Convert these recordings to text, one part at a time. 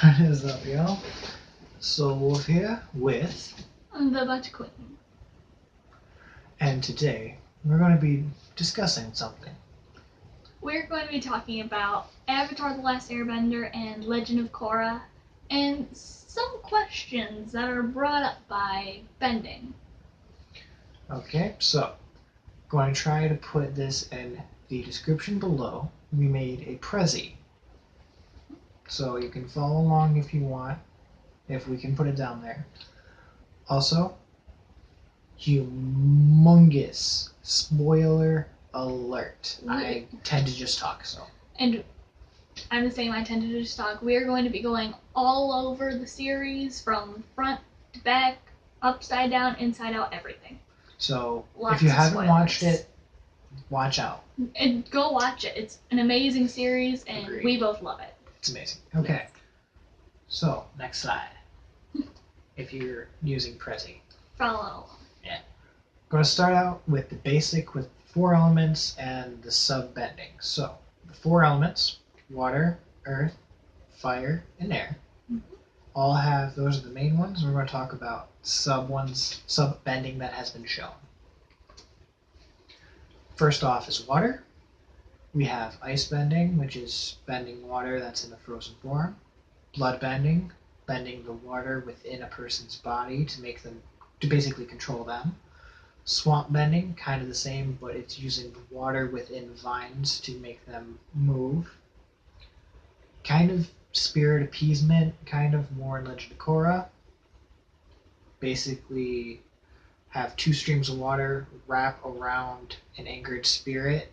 What is up, y'all? So Wolf here with, The Butt Queen. and today we're going to be discussing something. We're going to be talking about Avatar: The Last Airbender and Legend of Korra, and some questions that are brought up by bending. Okay, so going to try to put this in the description below. We made a Prezi, so you can follow along if you want, if we can put it down there. Also, humongous spoiler alert. I tend to just talk, so. And I'm the same, I tend to just talk. We are going to be going all over the series from front to back, upside down, inside out, everything. So Lots if you of haven't spoilers. watched it, watch out. And go watch it. It's an amazing series, and Agreed. we both love it. It's amazing. Okay. So next slide. If you're using Prezi. Follow along. Yeah. Going to start out with the basic with 4 elements and the sub-bending. So the 4 elements, water, earth, fire, and air, all have, those are the main ones. We're going to talk about sub-bending that has been shown. First off is water. We have ice bending, which is bending water that's in a frozen form. Blood bending, bending the water within a person's body to basically control them. Swamp bending, kind of the same, but it's using the water within vines to make them move. Kind of spirit appeasement, kind of more in Legend of Korra. Basically have 2 streams of water wrap around an anchored spirit,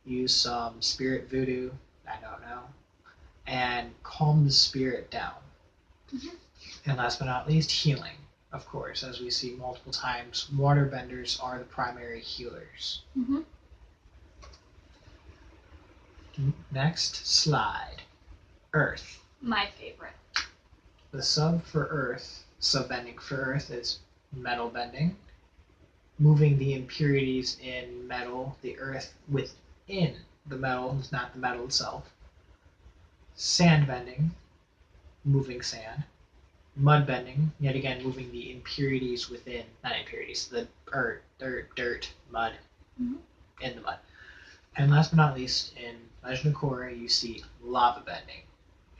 use some spirit voodoo, I don't know, and calm the spirit down. And last but not least, healing. Of course, as we see multiple times, waterbenders are the primary healers. Next slide. Earth. My favorite. The sub-bending for Earth is metal bending. Moving the impurities in metal, the earth within the metal, not the metal itself. Sand bending, moving sand. Mud bending, yet again moving the impurities within, not impurities, the earth, dirt, mud, in the mud. And last but not least, in Legend of Korra, you see lava bending.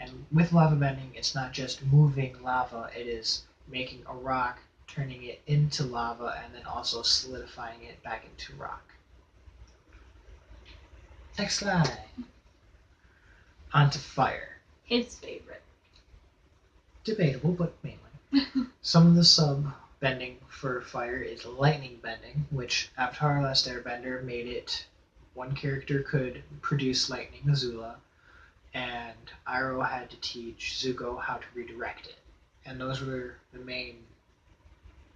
And with lava bending, it's not just moving lava, it is making a rock, turning it into lava, and then also solidifying it back into rock. Next slide. Onto fire. His favorite. Debatable, but mainly. Some of the sub-bending for fire is lightning bending, which Avatar: Last Airbender made it one character could produce lightning, Azula, and Iroh had to teach Zuko how to redirect it. And those were the main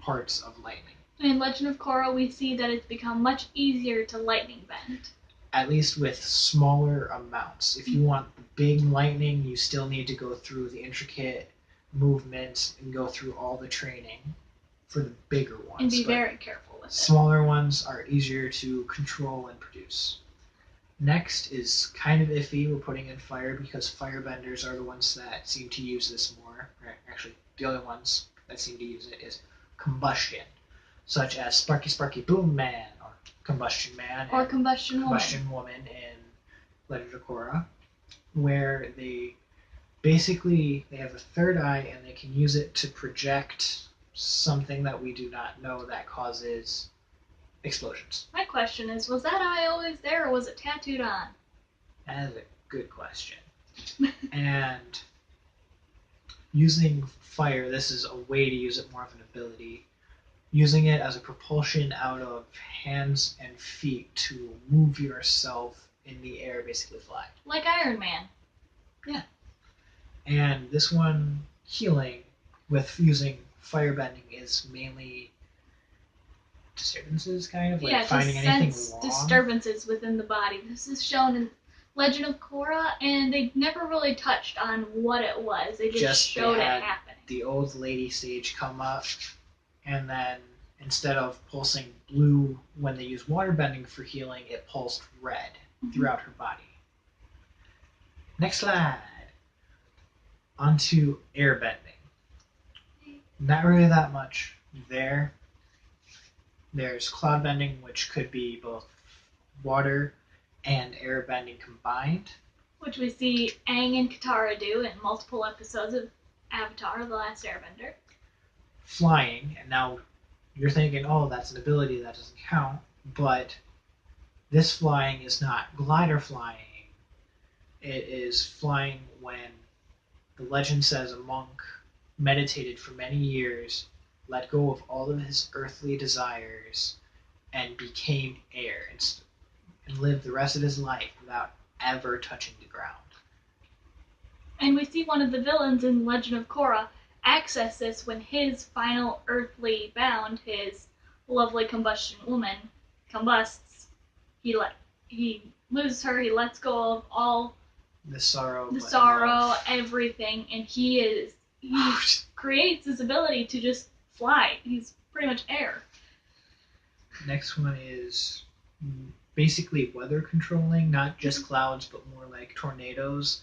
parts of lightning. In Legend of Korra, we see that it's become much easier to lightning bend. At least with smaller amounts. If you want the big lightning, you still need to go through the intricate movements and go through all the training for the bigger ones. And be very careful with it. Smaller ones are easier to control and produce. Next is kind of iffy, we're putting in fire because firebenders are the ones that seem to use this more. Actually, the other ones that seem to use it is combustion, such as Sparky Sparky Boom Man or Combustion Man or Combustion Woman in Legend of Korra, where they basically have a third eye and they can use it to project something that we do not know that causes explosions. My question is, was that eye always there or was it tattooed on? That is a good question. And using fire, this is a way to use it more of an ability. Using it as a propulsion out of hands and feet to move yourself in the air, basically fly. Like Iron Man. Yeah. And this one, healing, with using firebending is mainly disturbances, kind of, like finding anything wrong. Disturbances within the body. This is shown in Legend of Korra, and they never really touched on what it was. They just showed it happening. The old lady sage come up, and then instead of pulsing blue when they use waterbending for healing, it pulsed red throughout her body. Next slide. Onto airbending. Not really that much there. There's cloud bending, which could be both water and air bending combined. Which we see Aang and Katara do in multiple episodes of Avatar: The Last Airbender. Flying, and now you're thinking, oh, that's an ability that doesn't count, but this flying is not glider flying. It is flying when the legend says a monk meditated for many years, let go of all of his earthly desires, and became air and lived the rest of his life without ever touching the ground. And we see one of the villains in Legend of Korra access this when his final earthly bound, his lovely combustion woman, combusts. He loses her. He lets go of all The sorrow, everything, and he creates this ability to just fly. He's pretty much air. Next one is basically weather controlling, not just clouds, but more like tornadoes,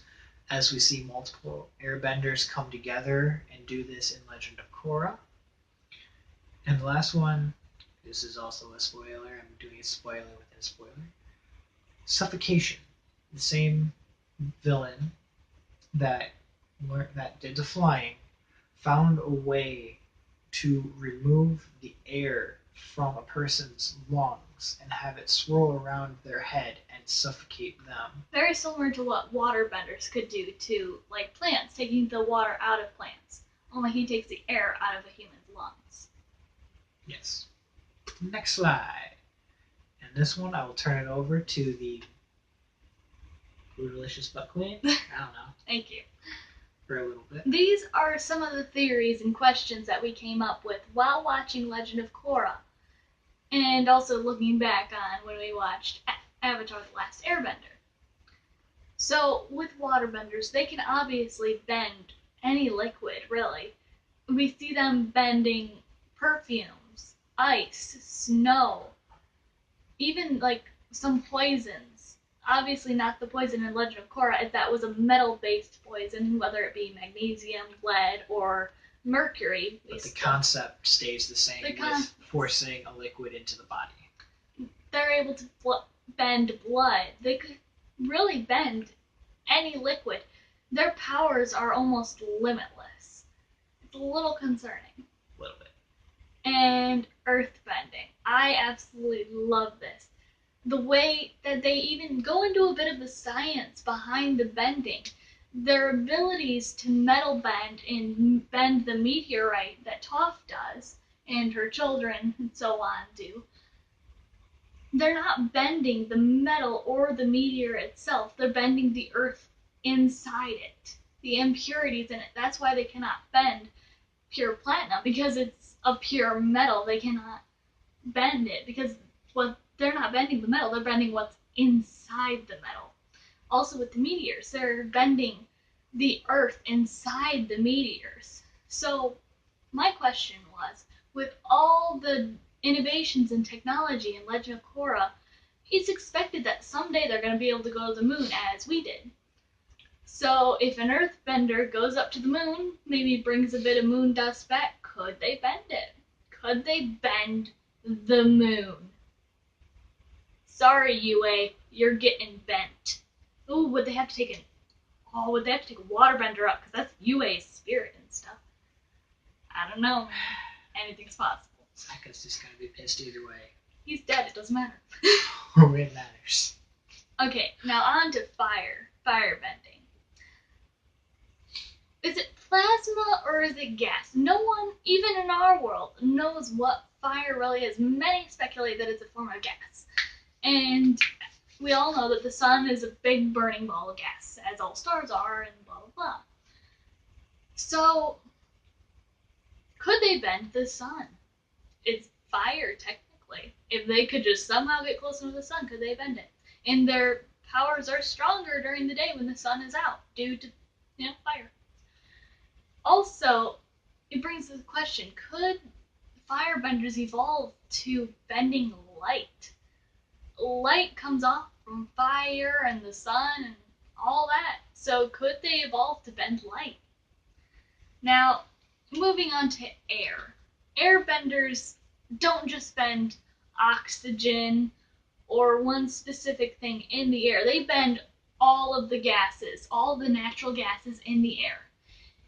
as we see multiple airbenders come together and do this in Legend of Korra. And the last one, this is also a spoiler, I'm doing a spoiler within a spoiler. Suffocation. The same villain that did the flying found a way to remove the air from a person's lungs and have it swirl around their head and suffocate them. Very similar to what waterbenders could do to, like, plants, taking the water out of plants. Only he takes the air out of a human's lungs. Yes. Next slide. And this one, I will turn it over to the Bootylicious Butt Queen. I don't know. Thank you. For a little bit. These are some of the theories and questions that we came up with while watching Legend of Korra. And also looking back on when we watched Avatar: The Last Airbender. So, with waterbenders, they can obviously bend any liquid, really. We see them bending perfumes, ice, snow, even, like, some poisons. Obviously not the poison in Legend of Korra, if that was a metal-based poison, whether it be magnesium, lead, or mercury. But the concept stays the same with forcing a liquid into the body. They're able to bend blood. They could really bend any liquid. Their powers are almost limitless. It's a little concerning. A little bit. And earth bending. I absolutely love this. The way that they even go into a bit of the science behind the bending. Their abilities to metal bend and bend the meteorite that Toph does, and her children and so on do. They're not bending the metal or the meteor itself. They're bending the earth inside it, the impurities in it. That's why they cannot bend pure platinum, because it's a pure metal. They cannot bend it because they're not bending the metal. They're bending what's inside the metal. Also with the meteors, they're bending the earth inside the meteors. So my question was, with all the innovations in technology in Legend of Korra, it's expected that someday they're going to be able to go to the moon as we did. So if an earthbender goes up to the moon, maybe brings a bit of moon dust back, could they bend it? Could they bend the moon? Sorry, UA, you're getting bent. Ooh, would they have to take a waterbender up? Because that's UA's spirit and stuff. I don't know. Anything's possible. Sokka's just gonna be pissed either way. He's dead, it doesn't matter. Oh, it matters. Okay, now on to firebending. Is it plasma or is it gas? No one, even in our world, knows what fire really is. Many speculate that it's a form of gas. And we all know that the sun is a big burning ball of gas, as all stars are, and blah, blah, blah. So, could they bend the sun? It's fire, technically. If they could just somehow get closer to the sun, could they bend it? And their powers are stronger during the day when the sun is out, due to, fire. Also, it brings the question, could firebenders evolve to bending light? Light comes off from fire and the sun and all that. So could they evolve to bend light? Now, moving on to air. Airbenders don't just bend oxygen or one specific thing in the air. They bend all of the gases, all the natural gases in the air.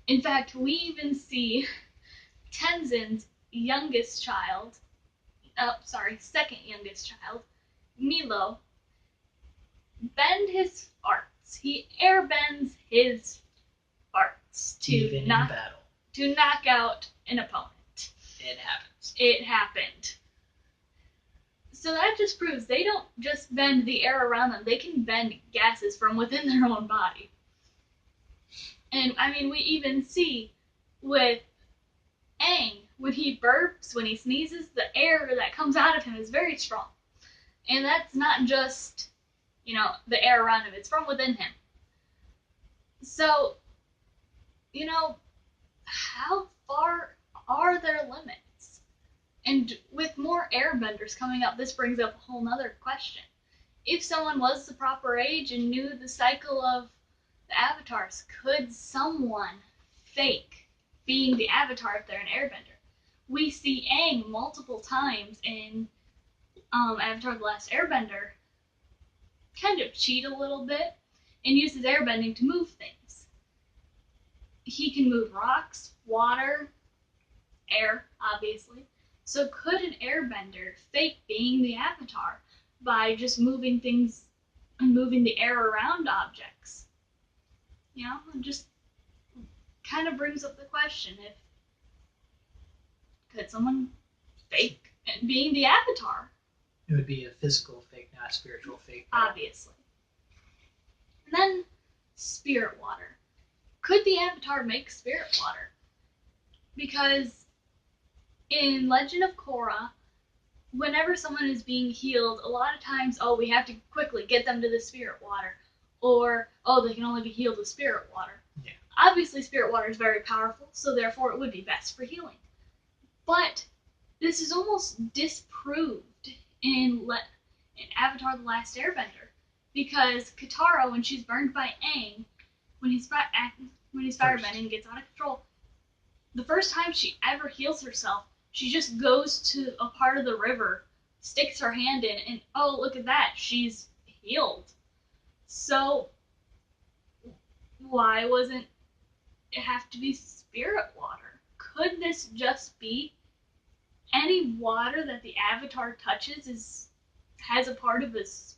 In fact, we even see Tenzin's second youngest child, Milo, bend his farts. He airbends his farts Even in battle. to knock out an opponent. It happens. It happened. So that just proves they don't just bend the air around them, they can bend gases from within their own body. And I mean, we even see with Aang, when he burps, when he sneezes, the air that comes out of him is very strong. And that's not just, the air around him, it's from within him. So, how far are their limits? And with more airbenders coming up, this brings up a whole nother question. If someone was the proper age and knew the cycle of the avatars, could someone fake being the avatar if they're an airbender? We see Aang multiple times in Avatar The Last Airbender kind of cheat a little bit and use his airbending to move things. He can move rocks, water, air, obviously. So could an airbender fake being the avatar by just moving things and moving the air around objects? It just kind of brings up the question, if could someone fake being the avatar? It would be a physical fake, not a spiritual fake. Obviously. And then spirit water. Could the avatar make spirit water? Because in Legend of Korra, whenever someone is being healed, a lot of times, we have to quickly get them to the spirit water. Or, they can only be healed with spirit water. Yeah. Obviously, spirit water is very powerful, so therefore it would be best for healing. But this is almost disproved in Avatar The Last Airbender. Because Katara, when she's burned by Aang, when he's firebending and gets out of control, the first time she ever heals herself, she just goes to a part of the river, sticks her hand in, and look at that, she's healed. So, why wasn't it have to be spirit water? Could this just be any water that the avatar touches has a part of is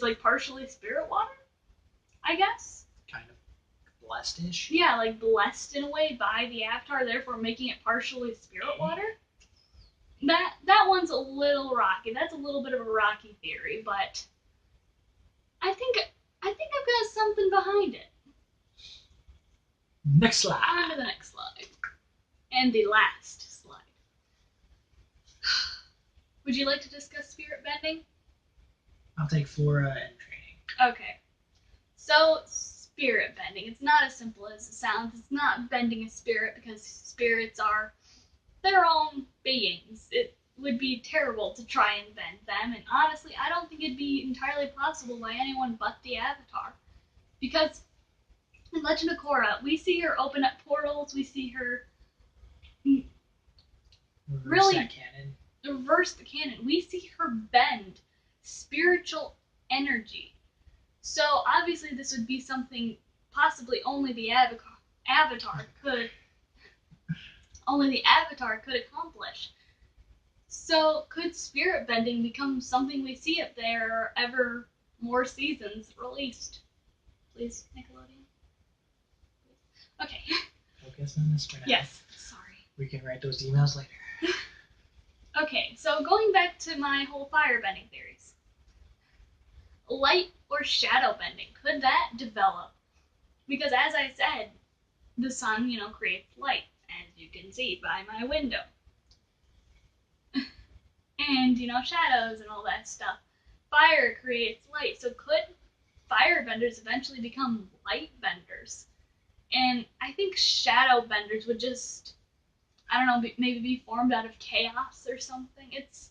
like partially spirit water? I guess. Kind of blessed-ish. Yeah, like blessed in a way by the avatar, therefore making it partially spirit water. That one's a little rocky. That's a little bit of a rocky theory, but I think I've got something behind it. Next slide. On to the next slide. And the last slide. Would you like to discuss spirit bending? I'll take flora and training. Okay. So, spirit bending. It's not as simple as it sounds. It's not bending a spirit because spirits are their own beings. It would be terrible to try and bend them, and honestly, I don't think it'd be entirely possible by anyone but the avatar. Because in Legend of Korra, we see her open up portals, we see her Reverse that canon. reverse the canon. We see her bend spiritual energy. So obviously this would be something possibly only the avatar could accomplish. So could spirit bending become something we see if there are ever more seasons released? Please, Nickelodeon. Okay. Focus on this for now. Yes. Sorry. We can write those emails later. Okay, so going back to my whole firebending theories. Light or shadow bending, could that develop? Because as I said, the sun, creates light, as you can see by my window. And, shadows and all that stuff. Fire creates light, so could firebenders eventually become light benders? And I think shadow benders would just, maybe be formed out of chaos or something. It's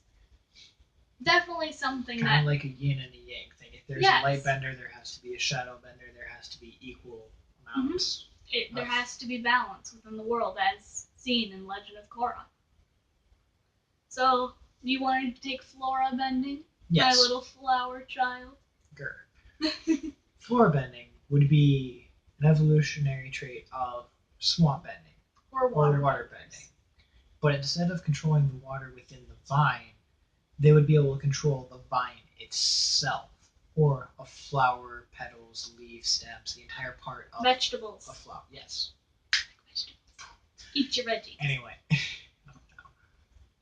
definitely something kind of like a yin and a yang thing. If there's a light bender, there has to be a shadow bender. There has to be equal amounts. There has to be balance within the world as seen in Legend of Korra. So, you wanted to take flora bending? Yes. My little flower child. Grr. Flora bending would be an evolutionary trait of swamp bending Or water bending. But instead of controlling the water within the vine, they would be able to control the vine itself, or a flower, petals, leaves, stems, the entire part of vegetables. A flower. Yes. Vegetables. Eat your veggies.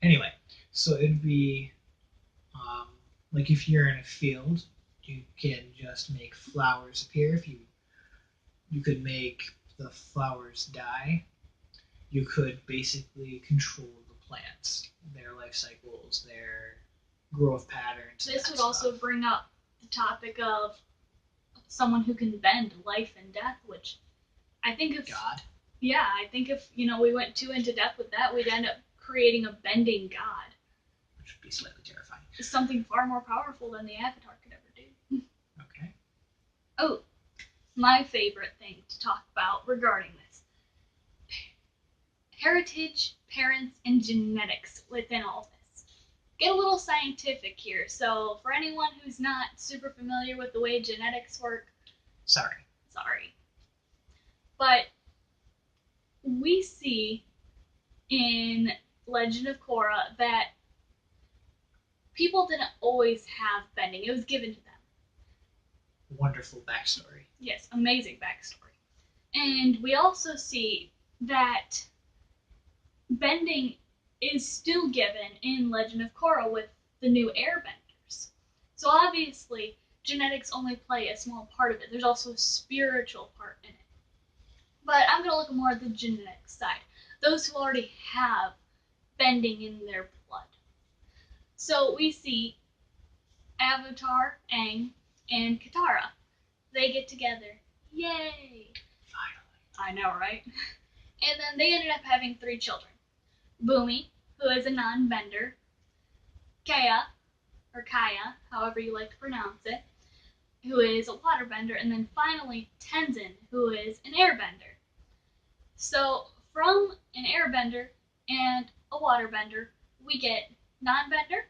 Anyway, so it'd be like if you're in a field, you can just make flowers appear. If you could make the flowers die, you could basically control the plants, their life cycles, their growth patterns. This would also bring up the topic of someone who can bend life and death, which I think if God. Yeah, I think if we went too into depth with that, we'd end up creating a bending god, which would be slightly terrifying. It's something far more powerful than the Avatar could ever do. Okay. Oh, my favorite thing to talk about regarding this: heritage, parents, and genetics within all this. Get a little scientific here. So, for anyone who's not super familiar with the way genetics work, sorry. But we see in Legend of Korra that people didn't always have bending. It was given to them. Wonderful backstory. Yes, amazing backstory. And we also see that bending is still given in Legend of Korra with the new Airbenders. So obviously, genetics only play a small part of it. There's also a spiritual part in it. But I'm going to look more at the genetic side. Those who already have bending in their blood. So we see Avatar, Aang, and Katara. They get together. Yay! Finally. I know, right? And then they ended up having 3 children. Boomy, who is a non-bender. Kaya, or Kaya, however you like to pronounce it, who is a waterbender. And then finally Tenzin, who is an airbender. So from an airbender and a waterbender, we get non-bender,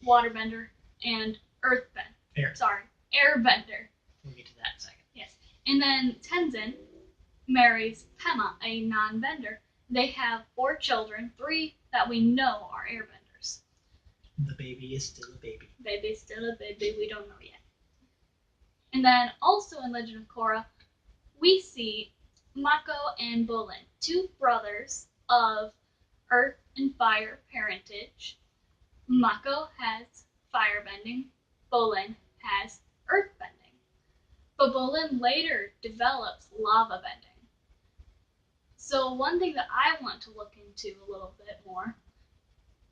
waterbender, and airbender. We'll get to that in a second. Yes. And then Tenzin marries Pema, a non-bender. They have 4 children, 3 that we know are airbenders. The baby is still a baby. Baby's still a baby, we don't know yet. And then also in Legend of Korra, we see Mako and Bolin, 2 brothers of earth and fire parentage. Mako has firebending, Bolin has earthbending. But Bolin later develops lava bending. So one thing that I want to look into a little bit more,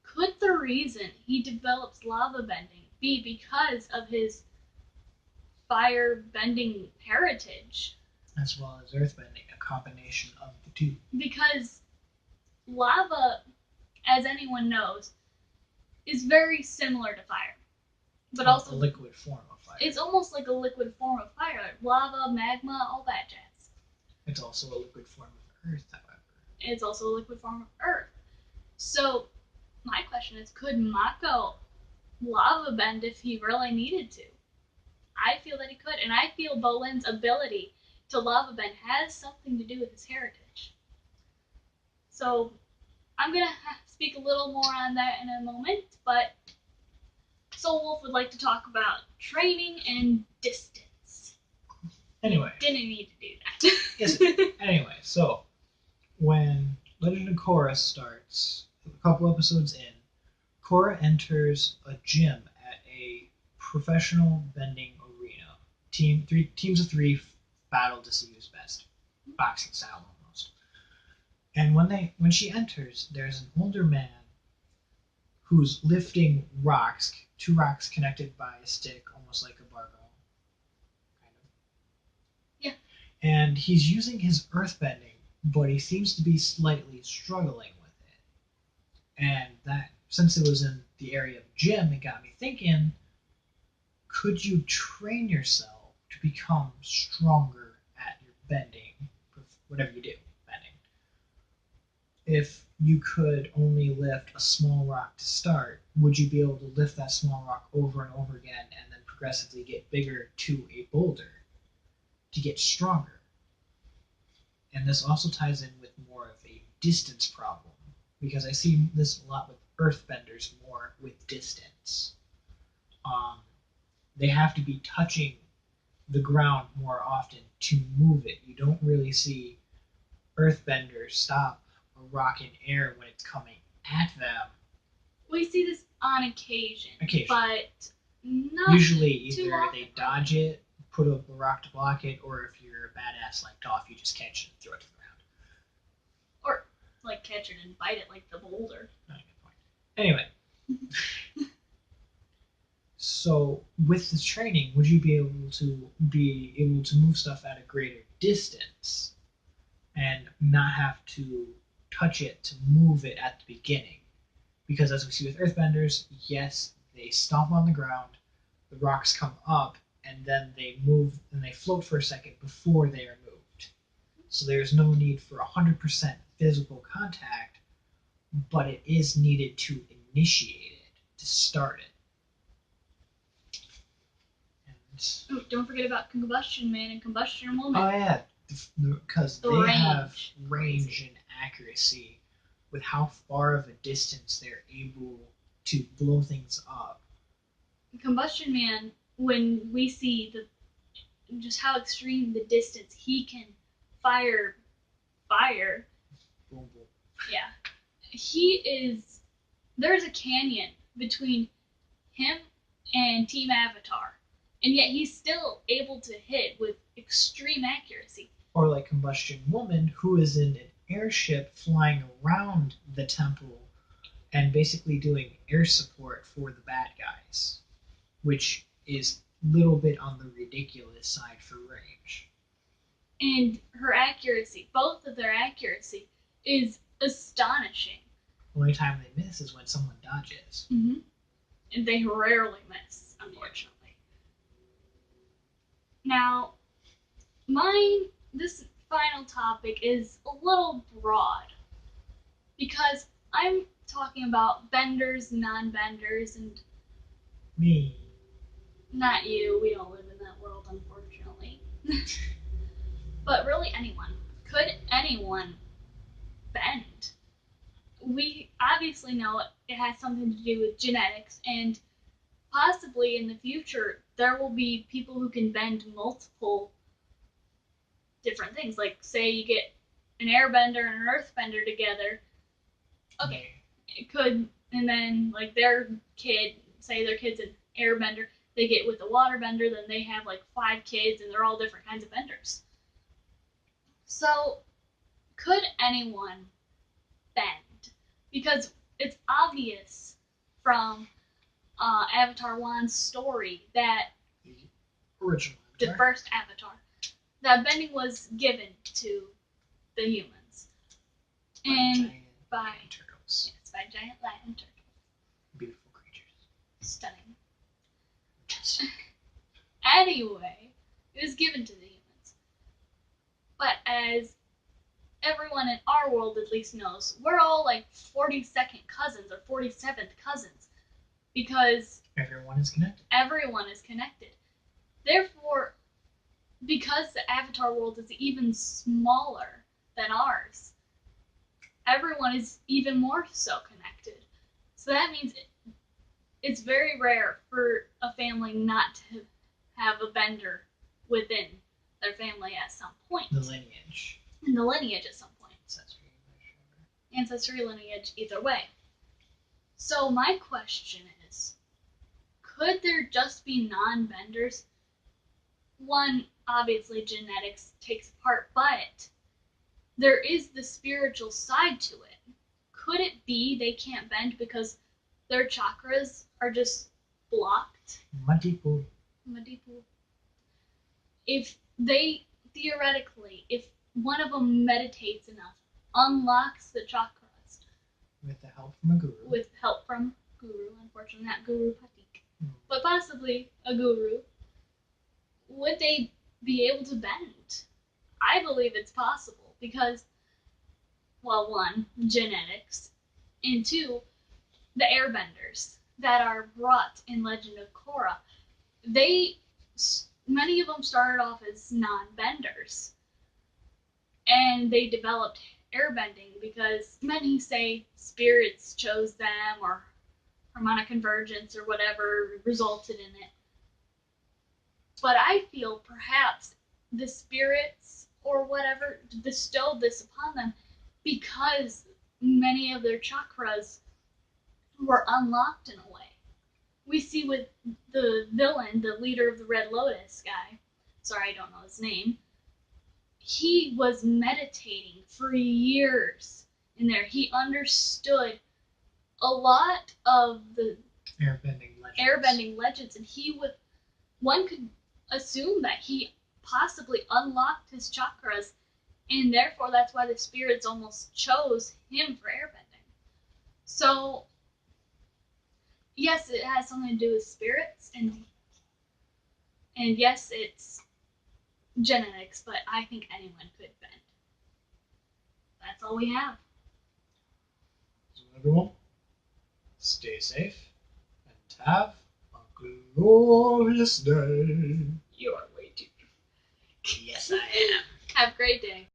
could the reason he develops lava bending be because of his fire bending heritage? As well as earthbending, a combination of the two. Because lava, as anyone knows, is very similar to fire. But also a liquid form of fire. It's almost like a liquid form of fire. Like lava, magma, all that jazz. It's also a liquid form of earth, however. It's also a liquid form of earth. So, my question is, could Mako lava bend if he really needed to? I feel that he could, and I feel Bolin's ability to lava bend has something to do with his heritage. So, I'm going to speak a little more on that in a moment, but Soul Wolf would like to talk about training and distance. Anyway. Didn't need to do that. Yes. Anyway, so when Legend of Korra starts, a couple episodes in, Korra enters a gym at a professional bending arena. Teams of 3 battle to see who's best. Boxing style almost. And when she enters, there's an older man who's lifting rocks, 2 rocks connected by a stick, almost like a barbell. Kind of. Yeah. And he's using his earthbending, but he seems to be slightly struggling with it. And that, since it was in the area of gym, it got me thinking, could you train yourself to become stronger at your bending whatever you do, bending. If you could only lift a small rock to start, would you be able to lift that small rock over and over again and then progressively get bigger to a boulder to get stronger? And this also ties in with more of a distance problem, because I see this a lot with earthbenders more with distance. Um, they have to be touching the ground more often to move it. You don't really see earthbenders stop a rock in air when it's coming at them. We see this on occasion, but not usually either often. They dodge it, put a rock to block it, or if you're a badass like Toph, you just catch it and throw it to the ground. Or like catch it and bite it like the boulder. Not a good point. Anyway. So with the training, would you be able to move stuff at a greater distance and not have to touch it to move it at the beginning? Because as we see with earthbenders, yes, they stomp on the ground, the rocks come up, and then they move and they float for a second before they are moved. So there's no need for 100% physical contact, but it is needed to initiate it, to start it. Oh, don't forget about Combustion Man and Combustion Woman. Oh yeah, because they have range and accuracy with how far of a distance they're able to blow things up. Combustion Man, when we see just how extreme the distance he can fire. Boom, boom. Yeah, there's a canyon between him and Team Avatar. And yet he's still able to hit with extreme accuracy. Or like Combustion Woman, who is in an airship flying around the temple and basically doing air support for the bad guys, which is a little bit on the ridiculous side for range. And her accuracy, both of their accuracy, is astonishing. The only time they miss is when someone dodges. Mm-hmm. And they rarely miss, unfortunately. Now, this final topic is a little broad because I'm talking about benders, non-benders, and me. Not you. We don't live in that world, unfortunately. But really, anyone. Could anyone bend? We obviously know it has something to do with genetics, and possibly in the future there will be people who can bend multiple different things. Like, say you get an airbender and an earthbender together. Okay, it could, and then like their kid's an airbender, they get with a waterbender, then they have like 5 kids, and they're all different kinds of benders. So, could anyone bend? Because it's obvious from Avatar 1's story that the first Avatar, that bending was given to the humans. By turtles. Yes, by giant lion turtles. Beautiful creatures. Stunning. Majestic. Anyway, it was given to the humans. But as everyone in our world at least knows, we're all like 42nd cousins or 47th cousins. Because everyone is connected. Everyone is connected. Therefore, because the Avatar world is even smaller than ours, everyone is even more so connected. So that means it's very rare for a family not to have a bender within their family at some point. The lineage. In the lineage at some point. Ancestry lineage, either way. So my question is, could there just be non-benders? One, obviously genetics takes part, but there is the spiritual side to it. Could it be they can't bend because their chakras are just blocked? Madipu. If they, theoretically, if one of them meditates enough, unlocks the chakras. With the help from a guru. With help from guru, unfortunately not Guru Patik. But possibly a guru. Would they be able to bend? I believe it's possible. because, well, one, genetics, and two, the airbenders that are brought in Legend of Korra. They, many of them started off as non-benders, and they developed airbending because many say spirits chose them or harmonic convergence or whatever resulted in it. But I feel perhaps the spirits or whatever bestowed this upon them because many of their chakras were unlocked in a way. We see with the villain, the leader of the Red Lotus guy, sorry, I don't know his name, he was meditating for years in there. He understood a lot of the airbending legends, and one could assume that he possibly unlocked his chakras, and therefore that's why the spirits almost chose him for airbending. So yes, it has something to do with spirits, and yes, it's genetics, but I think anyone could bend. That's all we have. So everyone, stay safe and have a glorious day. You are way too. Yes, I am. Have a great day.